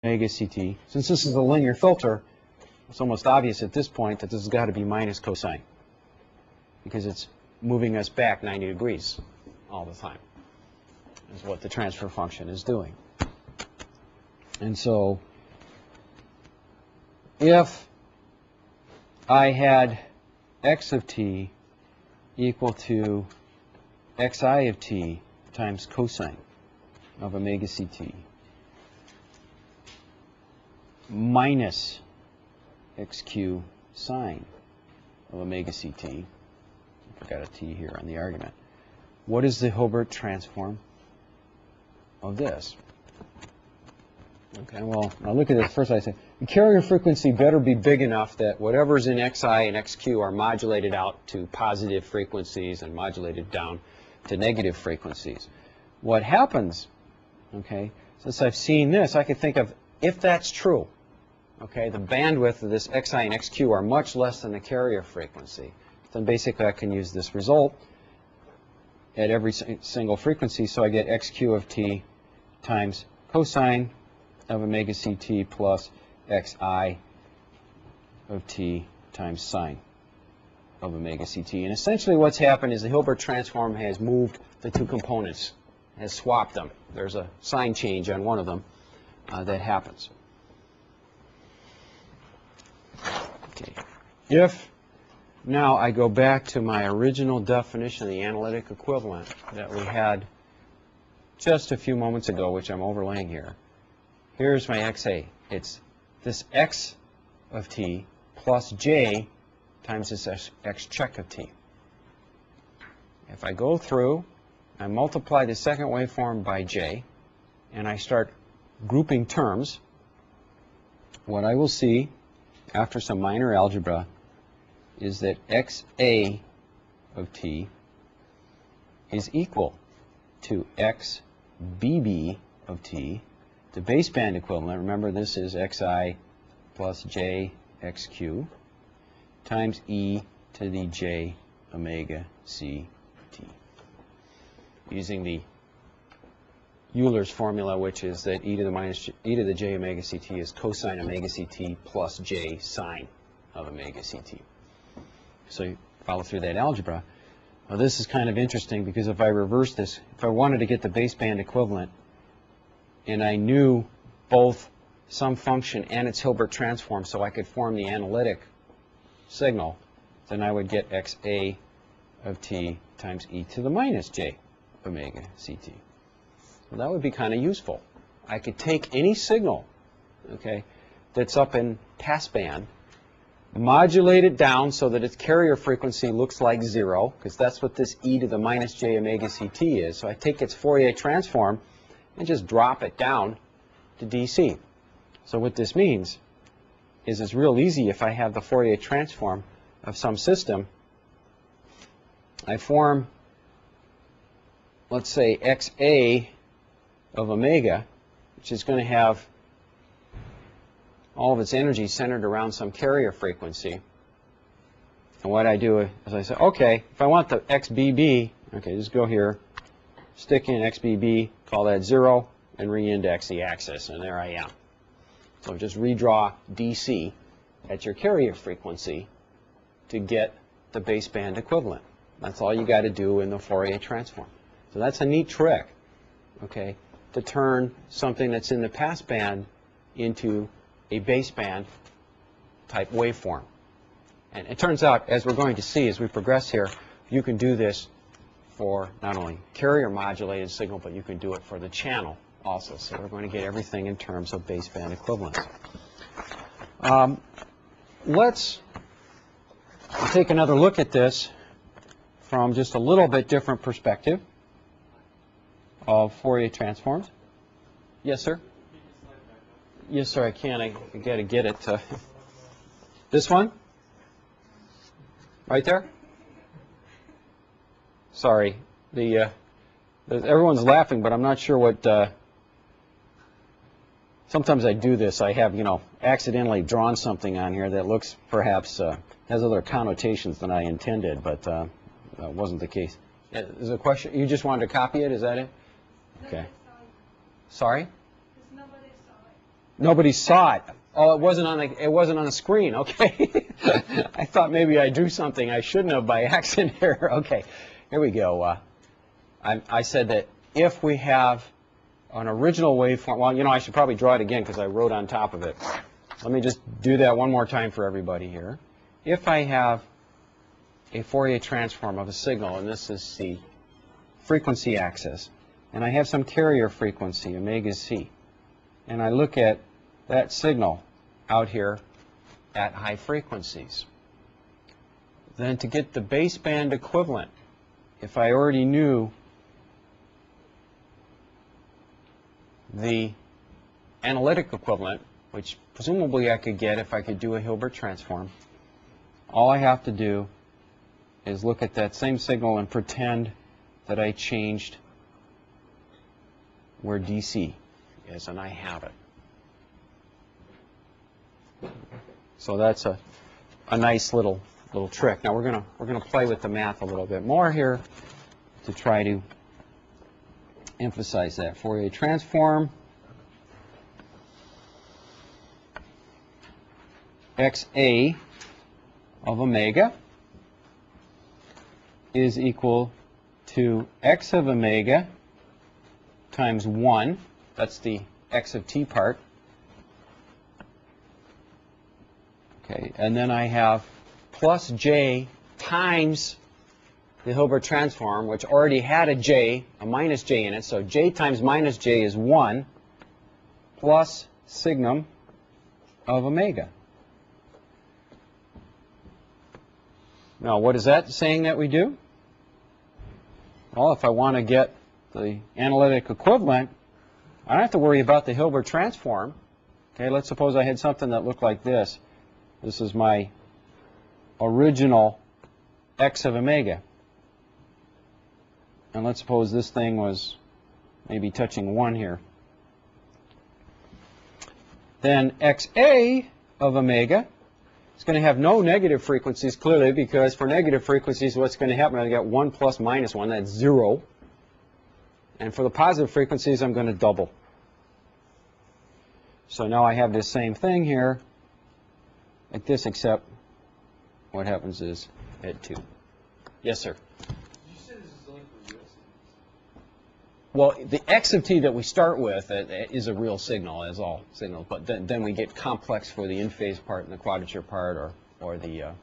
omega CT. Since this is a linear filter, it's almost obvious at this point that this has got to be minus cosine, because it's moving us back 90 degrees all the time, is what the transfer function is doing. And so if I had x of t equal to xi of t times cosine of omega ct minus xq sine of omega ct, I forgot a t here on the argument, what is the Hilbert transform of this? Okay, well, now look at this. First I say, the carrier frequency better be big enough that whatever's in xi and xq are modulated out to positive frequencies and modulated down to negative frequencies. What happens, okay, since I've seen this, I can think of, if that's true, okay, the bandwidth of this xi and xq are much less than the carrier frequency, then basically I can use this result at every single frequency, so I get xq of t times cosine of omega ct plus xi of t times sine of omega ct. And essentially what's happened is the Hilbert transform has moved the two components, has swapped them. There's a sign change on one of them that happens. Okay. If now I go back to my original definition of the analytic equivalent that we had just a few moments ago, which I'm overlaying here. Here's my xa. It's this x of t plus j times this x check of t. If I go through, I multiply the second waveform by j, and I start grouping terms, what I will see after some minor algebra is that xa of t is equal to xbb of t, the baseband equivalent. Remember, this is xi plus j xq times e to the j omega c t, using the Euler's formula, which is that e to the j omega ct is cosine omega ct plus j sine of omega ct. So you follow through that algebra. Now this is kind of interesting, because if I reverse this, if I wanted to get the baseband equivalent and I knew both some function and its Hilbert transform so I could form the analytic signal, then I would get xa of t times e to the minus j omega ct. Well, that would be kind of useful. I could take any signal, okay, that's up in passband, modulate it down so that its carrier frequency looks like 0, because that's what this e to the minus j omega ct is. So I take its Fourier transform and just drop it down to DC. So what this means is it's real easy. If I have the Fourier transform of some system, I form, let's say, xa of omega, which is going to have all of its energy centered around some carrier frequency. And what I do is I say, okay, if I want the xbb, okay, just go here, stick in xbb, call that 0, and reindex the axis, and there I am. So just redraw DC at your carrier frequency to get the baseband equivalent. That's all you got to do in the Fourier transform. So that's a neat trick, okay, to turn something that's in the passband into a baseband type waveform. And it turns out, as we're going to see as we progress here, you can do this for not only carrier modulated signal, but you can do it for the channel also. So we're going to get everything in terms of baseband equivalence. Let's take another look at this from just a little bit different perspective of Fourier transforms. Yes, sir? Yes, sir, I can. I got to get it. This one? Right there? Sorry. Everyone's laughing, but I'm not sure what... sometimes I do this. I have, accidentally drawn something on here that looks perhaps has other connotations than I intended, but that wasn't the case. Is there a question? You just wanted to copy it? Is that it? Okay. Sorry? Nobody saw it. Nobody saw it. Oh, it wasn't on the screen. Okay. I thought maybe I drew something I shouldn't have by accident here. Okay. Here we go. I said that if we have an original waveform, well, you know, I should probably draw it again because I wrote on top of it. Let me just do that one more time for everybody here. If I have a Fourier transform of a signal, and this is the frequency axis, and I have some carrier frequency, omega c, and I look at that signal out here at high frequencies, then to get the baseband equivalent, if I already knew the analytic equivalent, which presumably I could get if I could do a Hilbert transform, all I have to do is look at that same signal and pretend that I changed where DC is, and I have it. So that's a nice little trick. Now we're gonna play with the math a little bit more here to try to emphasize that. Fourier transform XA of omega is equal to x of omega times 1. That's the x of t part. Okay, and then I have plus j times the Hilbert transform, which already had a minus j in it. So j times minus j is 1 plus signum of omega. Now, what is that saying that we do? Well, if I want to get the analytic equivalent, I don't have to worry about the Hilbert transform. Okay, let's suppose I had something that looked like this. This is my original x of omega. And let's suppose this thing was maybe touching 1 here. Then XA of omega is going to have no negative frequencies, clearly, because for negative frequencies, what's going to happen? I got 1 plus minus 1, that's 0. And for the positive frequencies, I'm going to double. So now I have this same thing here, like this, except what happens is at 2. Yes, sir? Did you say this is only for real signals? Well, the x of t that we start with is a real signal, as all signals, but then we get complex for the in-phase part and the quadrature part, or the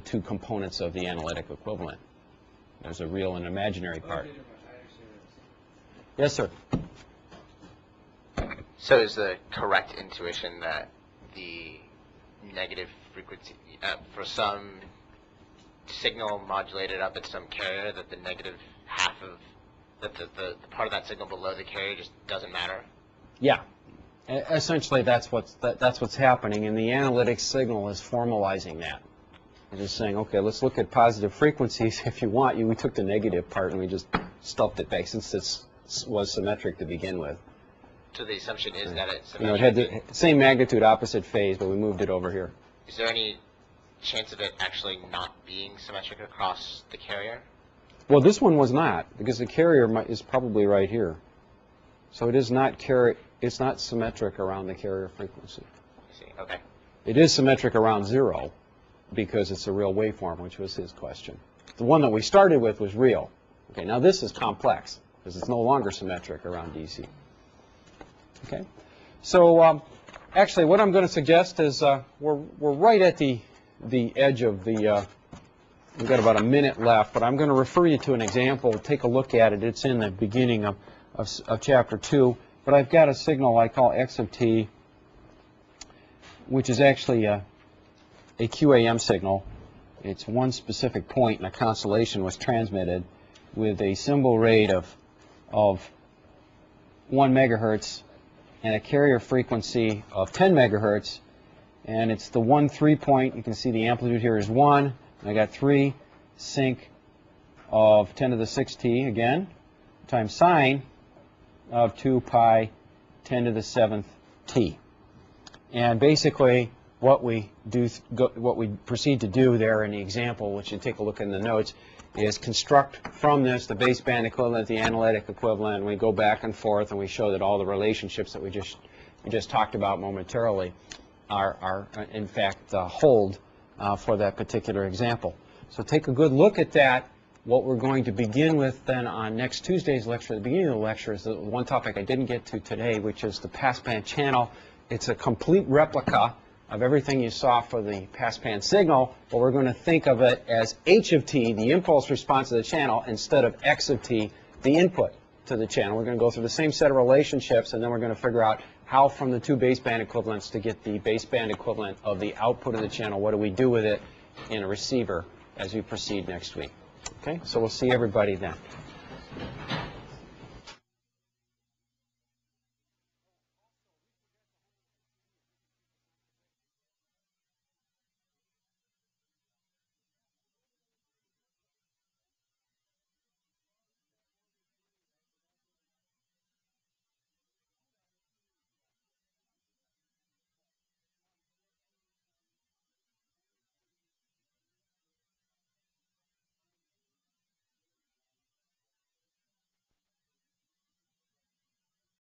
two components of the analytic equivalent. There's a real and imaginary part. Okay, I understand Yes, sir? So is the correct intuition that the negative frequency, for some signal modulated up at some carrier, that the negative half of, that the part of that signal below the carrier just doesn't matter? Yeah. Essentially, that's what's happening, and the analytic signal is formalizing that. It's just saying, okay, let's look at positive frequencies. If you want, we took the negative part and we just stuffed it back, since it was symmetric to begin with. So the assumption is that it's symmetric. You know, it had the same magnitude, opposite phase, but we moved it over here. Is there any chance of it actually not being symmetric across the carrier? Well, this one was not, because the carrier is probably right here. So it is not it's not symmetric around the carrier frequency. I see. Okay. It is symmetric around 0 because it's a real waveform, which was his question. The one that we started with was real. Okay, now this is complex because it's no longer symmetric around DC. Okay, so actually, what I'm going to suggest is we're right at the edge of the. We've got about a minute left, but I'm going to refer you to an example. Take a look at it. It's in the beginning of chapter 2. But I've got a signal I call x of t, which is actually a QAM signal. It's one specific point in a constellation was transmitted with a symbol rate of 1 megahertz and a carrier frequency of 10 megahertz. And it's the 1-3 point. You can see the amplitude here is 1. And I got 3 sync of 10 to the 6 t again, times sine of 2 pi 10 to the 7th t. And basically, what we proceed to do there in the example, which you take a look in the notes, is construct from this the baseband equivalent, the analytic equivalent, and we go back and forth and we show that all the relationships that we just we just talked about momentarily are in fact, hold for that particular example. So take a good look at that. What we're going to begin with then on next Tuesday's lecture, at the beginning of the lecture, is the one topic I didn't get to today, which is the passband channel. It's a complete replica of everything you saw for the passband signal, but we're going to think of it as h of t, the impulse response of the channel, instead of x of t, the input to the channel. We're going to go through the same set of relationships, and then we're going to figure out how from the two baseband equivalents to get the baseband equivalent of the output of the channel. What do we do with it in a receiver as we proceed next week? Okay, so we'll see everybody then.